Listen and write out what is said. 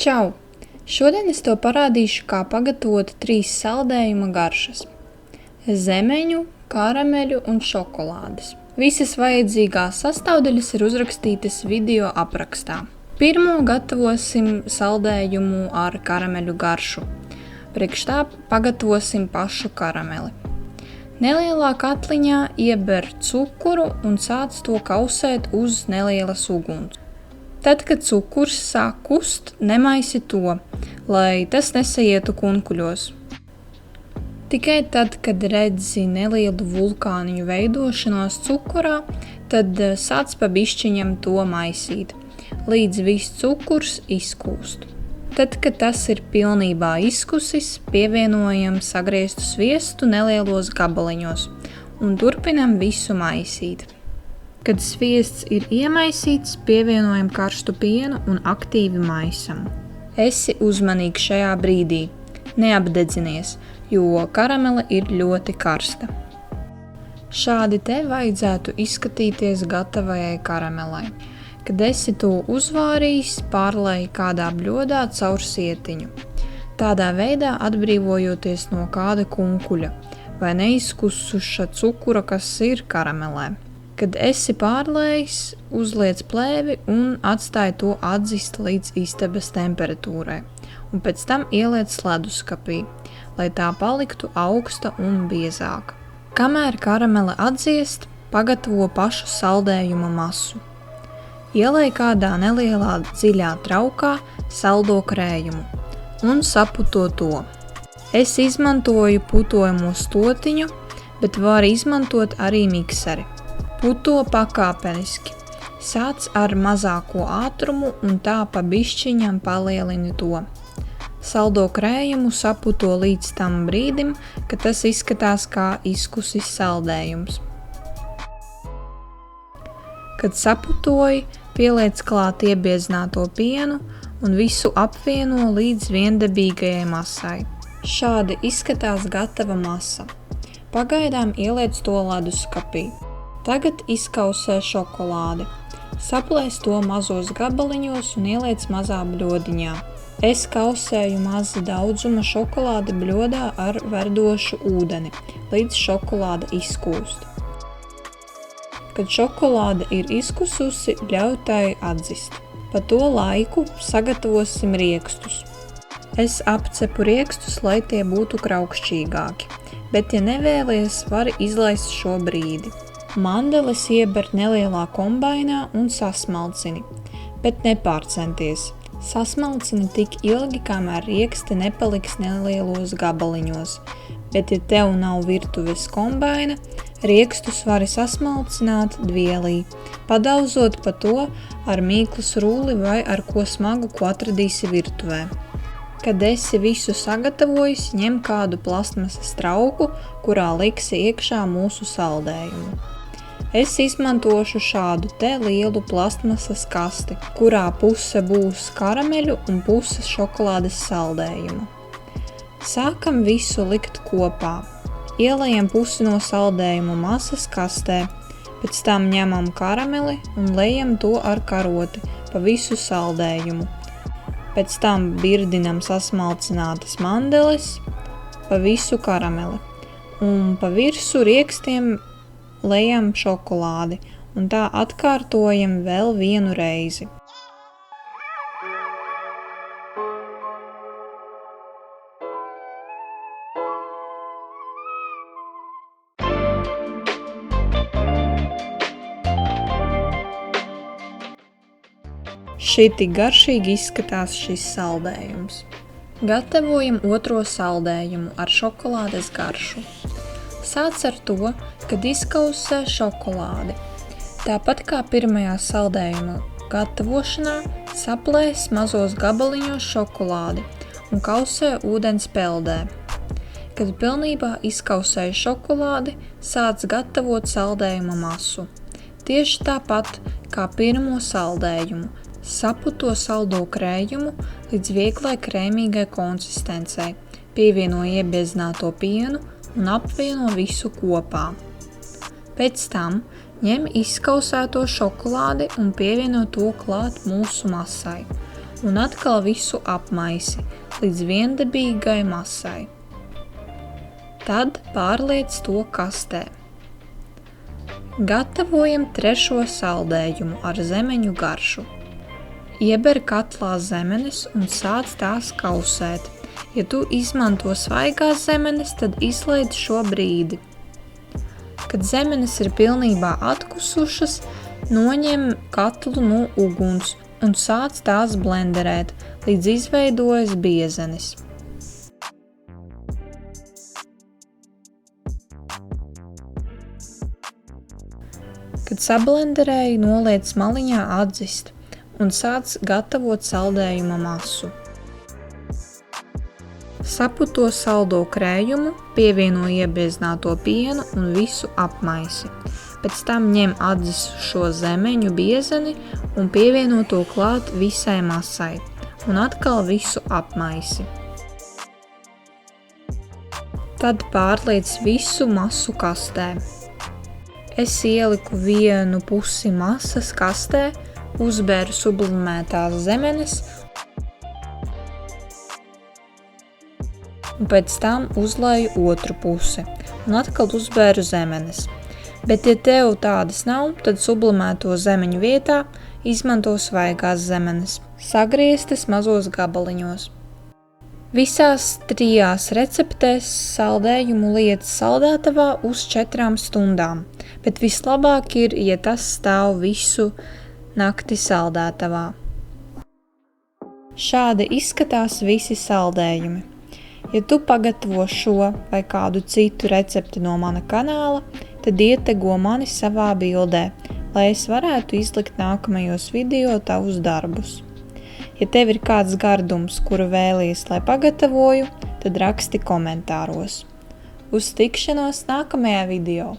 Čau! Šodien es tev parādīšu, kā pagatavot 3 saldējuma garšas – zemeņu, karameļu un šokolādes. Visas vajadzīgās sastāvdaļas ir uzrakstītas video aprakstā. Pirmo gatavosim saldējumu ar karameļu garšu. Priekš tā pagatavosim pašu karameli. Nelielā katliņā ieber cukuru un sāc to kausēt uz nelielas uguns. Tad, kad cukurs sāk kust, nemaisi to, lai tas nesaietu kunkuļos. Tikai tad, kad redzi nelielu vulkāniņu veidošanos cukurā, tad sāc pa bišķiņam to maisīt, līdz viss cukurs izkūst. Tad, kad tas ir pilnībā izkusis, pievienojam sagrieztu sviestu nelielos gabaliņos un turpinam visu maisīt. Kad sviests ir iemaisīts, pievienojam karstu pienu un aktīvi maisam. Esi uzmanīgs šajā brīdī, neapdedzinies, jo karamele ir ļoti karsta. Šādi te vajadzētu izskatīties gatavajai karamelai. Kad esi to uzvārījis, pārlej kādā bļodā caur sietiņu. Tādā veidā atbrīvojoties no kāda kunkuļa vai neizkusuša cukura, kas ir karamelē. Kad esi pārlējis, uzliec plēvi un atstāj to atzist līdz istabas temperatūrai, un pēc tam ieliec sleduskapī, lai tā paliktu augsta un biezāka. Kamēr karamele atdziest, pagatavo pašu saldējuma masu. Ielej kādā nelielā dziļā traukā saldo krējumu un saputo to. Es izmantoju putojamo stotiņu, bet var izmantot arī mikseri. Puto pakāpeniski. Sāc ar mazāko ātrumu un tā pa bišķiņam palielini to. Saldo krējumu saputo līdz tam brīdim, kad tas izskatās kā izkusis saldējums. Kad saputoji, pieliec klāt iebiezināto pienu un visu apvieno līdz viendabīgajai masai. Šādi izskatās gatava masa. Pagaidām ieliec to leduskapī. Tagad izkausē šokolādi. Saplēs to mazos gabaliņos un ieliec mazā bļodiņā. Es kausēju maza daudzuma šokolādi bļodā ar verdošu ūdeni, līdz šokolāde izkūst. Kad šokolāde ir izkususi, ļauj tai atzist. Pa to laiku sagatavosim riekstus. Es apcepu riekstus, lai tie būtu kraukšķīgāki, bet ja nevēlies, vari izlaist šo brīdi. Mandeles ieber nelielā kombainā un sasmalcini, bet nepārcenties. Sasmalcini tik ilgi, kamēr rieksti nepaliks nelielos gabaliņos, bet ja tev nav virtuves kombaina, riekstus vari sasmalcināt dvielī, padauzot pa to ar mīklas rulli vai ar ko smagu, ko atradīsi virtuvē. Kad esi visu sagatavojis, ņem kādu plastmasas trauku, kurā liksi iekšā mūsu saldējumu. Es izmantošu šādu te lielu plastmasas kasti, kurā puse būs karameļu un puse šokolādes saldējumu. Sākam visu likt kopā. Ielejam pusi no saldējuma masas kastē, pēc tam ņemam karameli un lejam to ar karoti pa visu saldējumu. Pēc tam birdinam sasmalcinātas mandeles pa visu karameli un pa virsu riekstiem lejam šokolādi un tā atkārtojam vēl vienu reizi. Šiti garšīgi izskatās šis saldējums. Gatavojam otro saldējumu ar šokolādes garšu. Sāc ar to, kad izkausē šokolādi. Tāpat kā pirmajā saldējuma gatavošanā, saplēs mazos gabaliņos šokolādi un kausē ūdens peldē. Kad pilnībā izkausēja šokolādi, sāc gatavot saldējuma masu. Tieši tāpat kā pirmo saldējumu, saputo saldo krējumu līdz vieglai krēmīgai konsistencei, pievieno iebiezināto pienu un apvieno visu kopā. Pēc tam ņem izkausēto šokolādi un pievieno to klāt mūsu masai un atkal visu apmaisi līdz viendabīgai masai. Tad pārliec to kastē. Gatavojam trešo saldējumu ar zemeņu garšu. Ieber katlā zemenes un sāc tās kausēt. Ja tu izmanto svaigās zemenes, tad izlaid šo brīdi. Kad zemenes ir pilnībā atkusušas, noņem katlu no uguns un sāc tās blenderēt, līdz izveidojas biezenis. Kad sablenderēji, noliec maliņā atdzist un sāc gatavot saldējuma masu. Saputo saldo krējumu, pievieno iebiezināto pienu un visu apmaisi. Pēc tam ņem atdzisušo zemeņu biezeni un pievieno to klāt visai masai un atkal visu apmaisi. Tad pārliec visu masu kastē. Es ieliku vienu pusi masas kastē, uzbēru sublimētās zemenes un pēc tam uzlaju otru pusi un atkal uzbēru zemenes. Bet, ja tev tādas nav, tad sublimēto zemeņu vietā izmanto svaigās zemenes, sagrieztas mazos gabaliņos. Visās 3 receptēs saldējumu liec saldētavā uz 4 stundām, bet vislabāk ir, ja tas stāv visu nakti saldētavā. Šādi izskatās visi saldējumi. Ja tu pagatavo šo vai kādu citu recepti no mana kanāla, tad ietego mani savā bildē, lai es varētu izlikt nākamajos video tavus darbus. Ja tev ir kāds gardums, kuru vēlies, lai pagatavoju, tad raksti komentāros. Uz tikšanos nākamajā video!